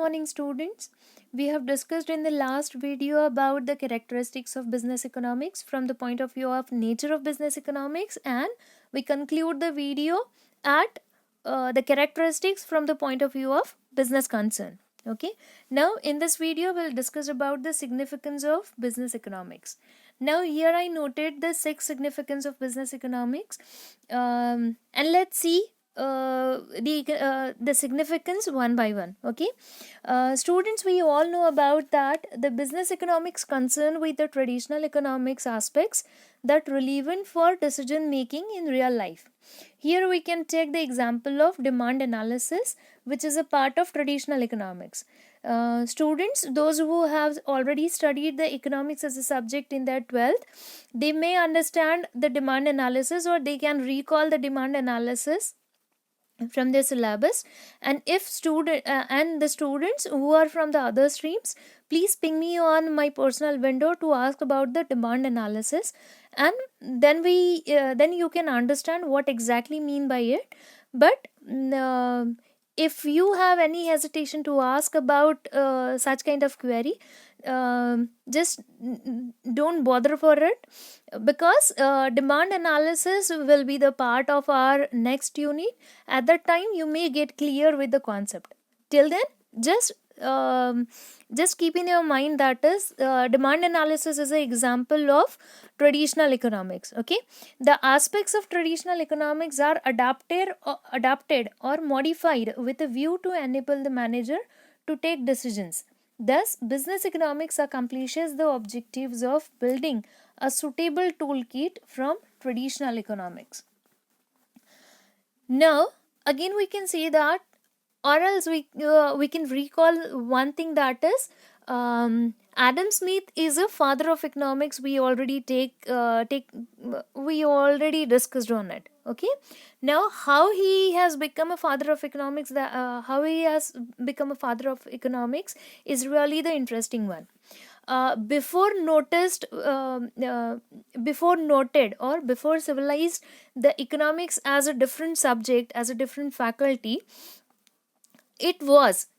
morning, students. We have discussed in the last video about the characteristics of business economics from the point of view of nature of business economics, and we conclude the video at the characteristics from the point of view of business concern. Okay, now in this video we'll discuss about the significance of business economics. Now here I noted the 6 significance of business economics, and let's see the significance one by one. Okay, students, we all know about that the business economics concern with the traditional economics aspects that relevant for decision making in real life. Here we can take the example of demand analysis, which is a part of traditional economics. Students, those who have already studied the economics as a subject in their 12th, they may understand the demand analysis, or they can recall the demand analysis from their syllabus. And if the students who are from the other streams, please ping me on my personal window to ask about the demand analysis, and then you can understand what exactly mean by it. But if you have any hesitation to ask about such kind of query, just don't bother for it, because demand analysis will be the part of our next unit. At that time you may get clear with the concept. Till then, just keep in your mind that is demand analysis is an example of traditional economics. Okay, the aspects of traditional economics are adapted or modified with a view to enable the manager to take decisions. Thus, business economics accomplishes the objectives of building a suitable toolkit from traditional economics. Now, again we can say that, or else we can recall one thing, that is Adam Smith is a father of economics. We already we already discussed on it. Okay, now how he has become a father of economics, how he has become a father of economics is really the interesting one. Before noted or before civilized the economics as a different subject, as a different faculty,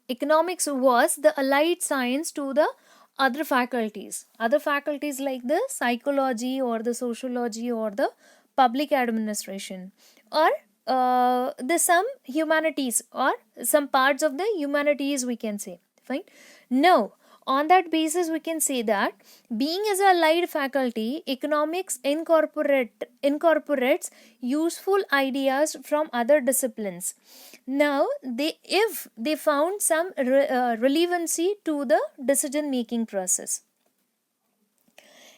economics was the allied science to the other faculties like the psychology or the sociology or the public administration, or the some humanities or some parts of the humanities, we can say. Fine. Now, on that basis we can say that being as a allied faculty, economics incorporates useful ideas from other disciplines. Now, if they found some relevancy to the decision making process.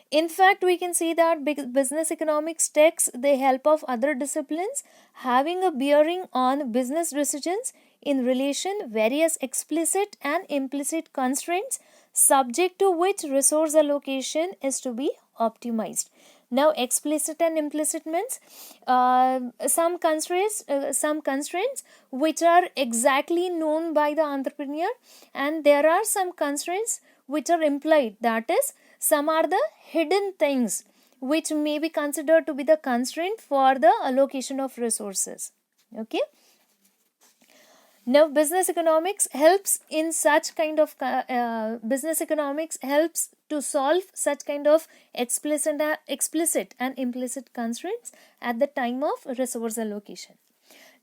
In fact, we can see that business economics takes the help of other disciplines having a bearing on business decisions in relation various explicit and implicit constraints subject to which resource allocation is to be optimized. Now, explicit and implicit means some constraints which are exactly known by the entrepreneur, and there are some constraints which are implied, that is, some are the hidden things which may be considered to be the constraint for the allocation of resources. Okay. Now, business economics helps in such kind of business economics helps to solve such kind of explicit and implicit constraints at the time of resource allocation.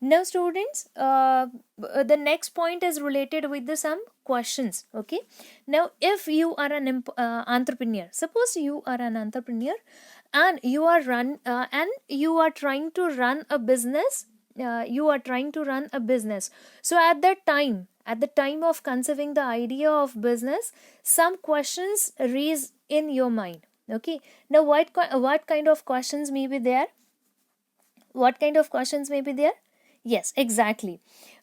Now, students, the next point is related with some questions. Okay. Now, if you are an entrepreneur, suppose you are an entrepreneur and you are trying to run a business. So at the time of conceiving the idea of business, some questions raise in your mind. Okay. Now, what kind of questions may be there? Yes, exactly.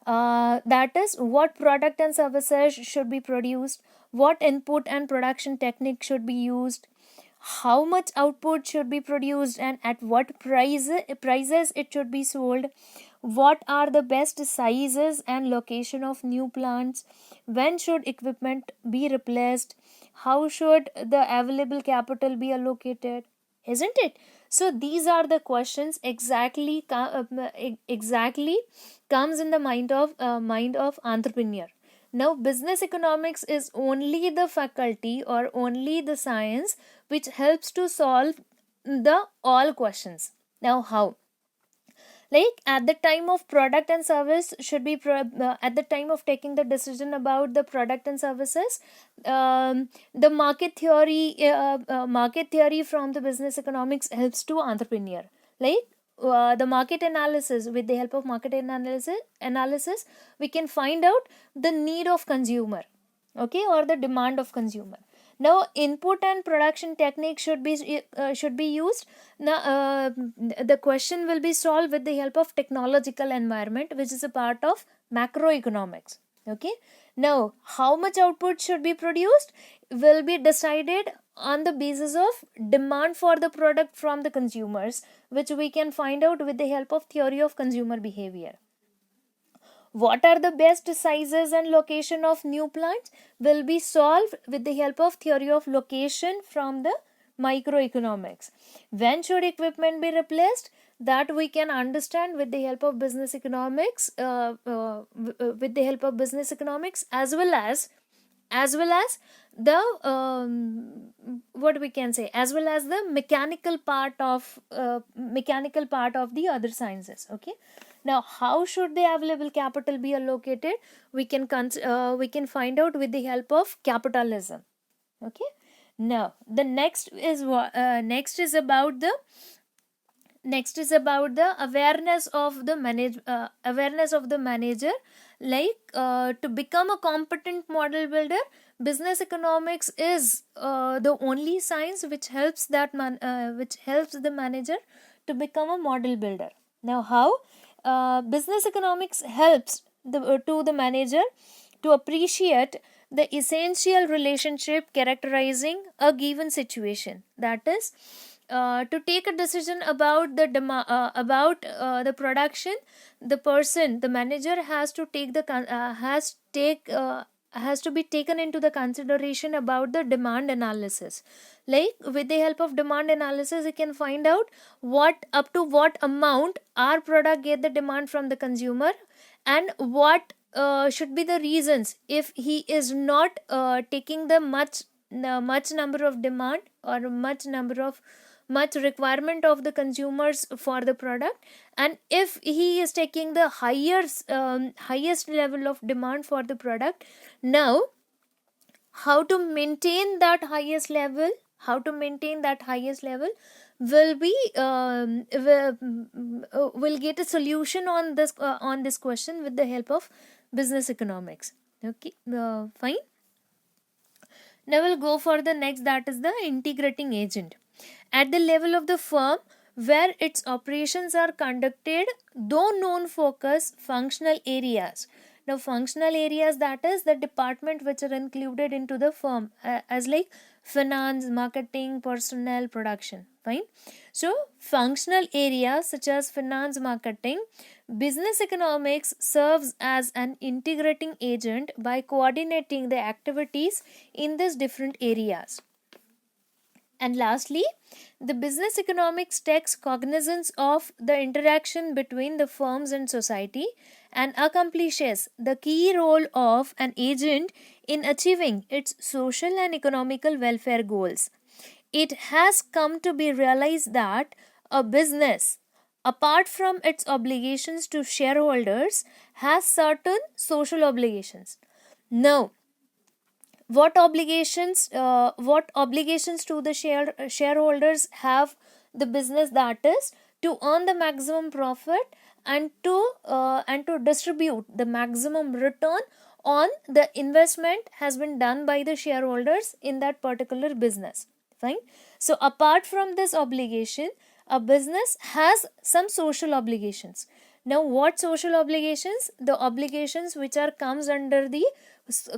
That is, what product and services should be produced, what input and production technique should be used, how much output should be produced, and at what prices it should be sold, what are the best sizes and location of new plants, when should equipment be replaced, how should the available capital be allocated, isn't it? So these are the questions exactly comes in the mind of entrepreneur. Now, business economics is only the faculty or only the science which helps to solve the all questions. Now, how? Like at the time of product and service should be at the time of taking the decision about the product and services, the market theory from the business economics helps to entrepreneur. Like the market analysis, with the help of market analysis we can find out the need of consumer, okay, or the demand of consumer. Now input and production techniques should be used. Now the question will be solved with the help of technological environment, which is a part of macroeconomics. Okay. Now how much output should be produced will be decided on the basis of demand for the product from the consumers, which we can find out with the help of theory of consumer behavior. What are the best sizes and location of new plants will be solved with the help of theory of location from the microeconomics. When should equipment be replaced, that we can understand with the help of business economics, with the help of business economics, as well as the what we can say, as well as the mechanical part of the other sciences. Okay. Now how should the available capital be allocated, we can find out with the help of capitalism. Okay. Now the next is about the awareness of the manager. Like to become a competent model builder, business economics is the only science which helps the manager to become a model builder. Now how business economics helps to the manager to appreciate the essential relationship characterizing a given situation. That is, to take a decision about the production, the manager has to take the has to be taken into the consideration about the demand analysis. Like with the help of demand analysis, you can find out up to what amount our product get the demand from the consumer, and what should be the reasons if he is not taking the much number of demand, or much requirement of the consumers for the product, and if he is taking the highest level of demand for the product. Now how to maintain that highest level will be will get a solution on this question with the help of business economics. Okay. Fine. Now we'll go for the next, that is the integrating agent. At the level of the firm where its operations are conducted, though known focus functional areas. Now functional areas, that is the department which are included into the firm, as like finance, marketing, personnel, production. Fine. So functional areas such as finance, marketing, business economics serves as an integrating agent by coordinating the activities in these different areas. And lastly, the business economics takes cognizance of the interaction between the firms and society, and accomplishes the key role of an agent in achieving its social and economical welfare goals. It has come to be realized that a business, apart from its obligations to shareholders, has certain social obligations. Now, what obligations to the shareholders have the business? That is to earn the maximum profit, and to distribute the maximum return on the investment has been done by the shareholders in that particular business. Fine. So apart from this obligation, a business has some social obligations. Now what social obligations? The obligations which are comes under the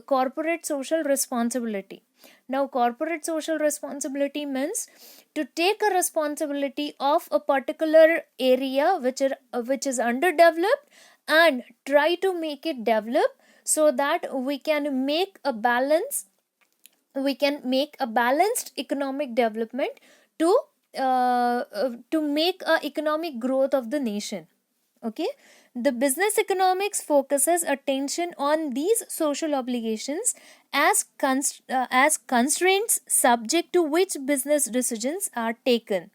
corporate social responsibility. Now corporate social responsibility means to take a responsibility of a particular area which is underdeveloped, and try to make it develop, so that we can make a balanced economic development to make a economic growth of the nation. Okay. The business economics focuses attention on these social obligations as constraints subject to which business decisions are taken.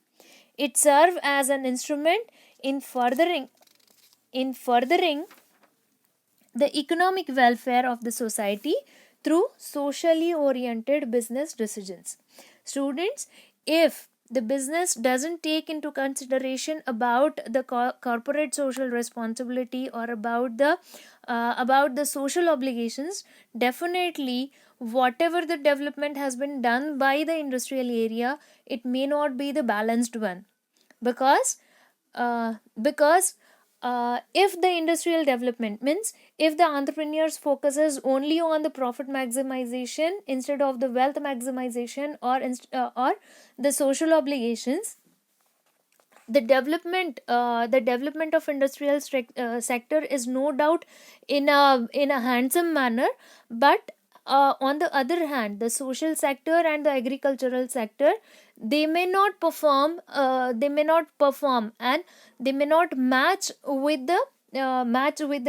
It serves as an instrument in furthering the economic welfare of the society through socially oriented business decisions. Students, if the business doesn't take into consideration about the corporate social responsibility or about the social obligations, definitely whatever the development has been done by the industrial area, it may not be the balanced one. Because if the industrial development means, if the entrepreneurs focuses only on the profit maximization instead of the wealth maximization, or the social obligations, the development of industrial sector is no doubt in a handsome manner. But on the other hand, the social sector and the agricultural sector, they may not perform and they may not match with the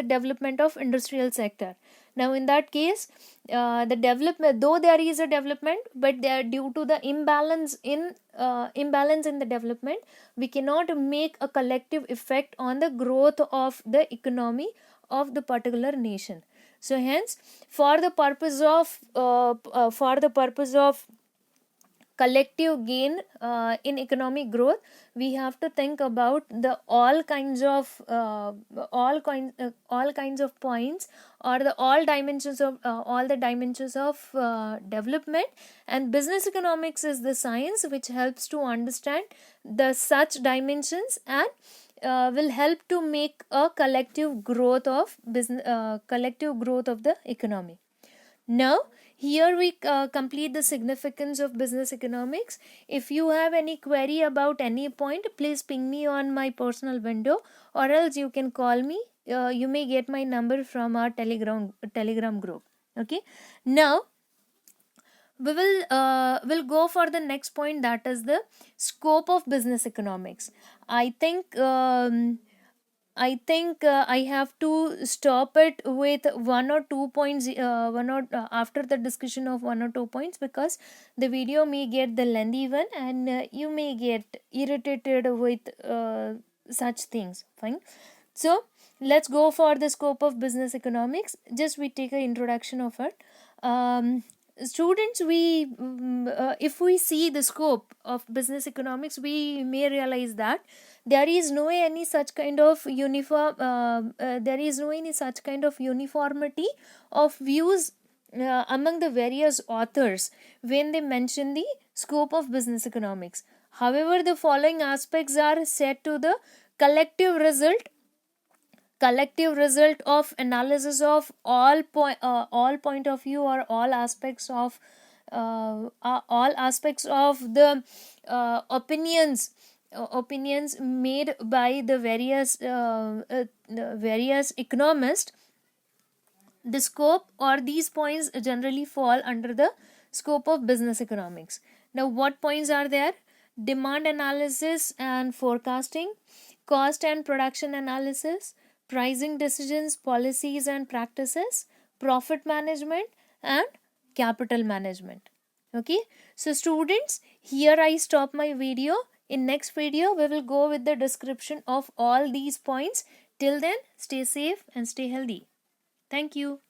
development of industrial sector. Now in that case, the development, though there is a development, but they are due to the imbalance in the development, we cannot make a collective effect on the growth of the economy of the particular nation. So hence, for the purpose of collective gain in economic growth, we have to think about the all kinds of points, or the all the dimensions of development. And business economics is the science which helps to understand the such dimensions, and will help to make a collective growth of the economy. Now, here we complete the significance of business economics. If you have any query about any point, please ping me on my personal window, or else you can call me. You may get my number from our telegram group. Okay. Now we'll go for the next point, that is the scope of business economics. I think I have to stop it with one or two points, after the discussion of one or two points, because the video may get the lengthy one, and you may get irritated with such things. Fine. So let's go for the scope of business economics. Just we take an introduction of it. Students, if we see the scope of business economics, we may realize that there is no any such kind of uniformity of views among the various authors when they mention the scope of business economics. However, the following aspects are set to the collective result of analysis of all point of view, or all aspects of the opinions made by the various economists. The scope, or these points, generally fall under the scope of business economics. Now, what points are there? Demand analysis and forecasting, cost and production analysis, pricing decisions, policies and practices, profit management, and capital management. Okay. So students, here I stop my video. In next video, we will go with the description of all these points. Till then, stay safe and stay healthy. Thank you.